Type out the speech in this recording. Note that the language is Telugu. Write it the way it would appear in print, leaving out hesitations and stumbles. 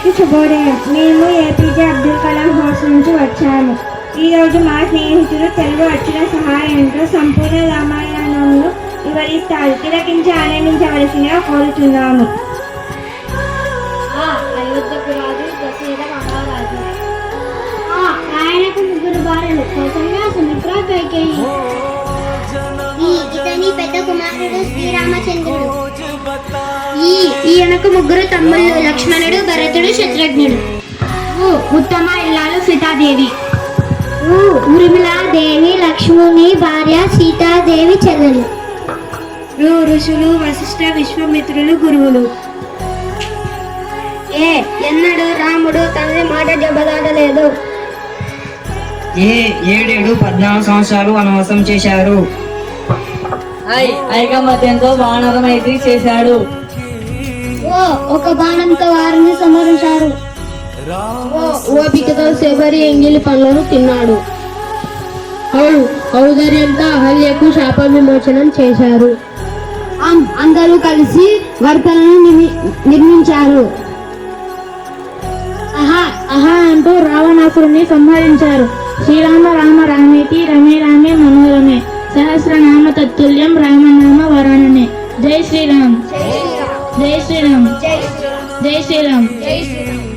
అందరికీ శుభోదయం. మేము ఏపీజే అబ్దుల్ కలాం హౌస్ నుంచి వచ్చాము. ఈరోజు మా స్నేహితులు తెలుగు అక్షర సహాయంతో సంపూర్ణ రామాయణంను వివరిస్తారు. తిలకించి ఆనందించవలసినగా కోరుతున్నాము. ఆయనకు ముగ్గురు భార్యలు, కౌసల్య, సుమిత్ర, కైకేయి. ఇతని పెద్ద కుమారుడు శ్రీరామచంద్రుడు. ఈయనకు ముగ్గురు తమ్ముళ్ళు, లక్ష్మణుడు, భరతుడు, శత్రుఘ్నుడు. ఉత్తమ ఇల్లాలు సీతాదేవి. ఊర్మిళాదేవి లక్ష్మణుని భార్య, సీతాదేవి చెల్లెలు. ఋషులు వశిష్ఠ, విశ్వామిత్రులు గురువులు. ఎన్నడూ రాముడు తండ్రి మాట దెబ్బలాడలేదు. 14 సంవత్సరాలు వనవాసం చేశారు. ఐకమత్యంతో వానర మైత్రి చేశాడు. ఒక బాణంతో వారిని సంహరించారు. ఓపికతో శబరి ఎంగిలి పండ్లను తిన్నాడు. ఔదార్యంతో అహల్యకు శాప విమోచనం చేశారు. అందరూ కలిసి వర్తలను నిర్మించారు. అహా అంటూ రావణాసురుని సంహరించారు. శ్రీరామ రామ రామేతి రమే రామే మనోరమే సహస్రనామ తత్తుల్యం రామనామ వరాననే. జై శ్రీరామ్, జై శ్రీరామ్, జై శ్రీరామ్, జై శ్రీరామ్.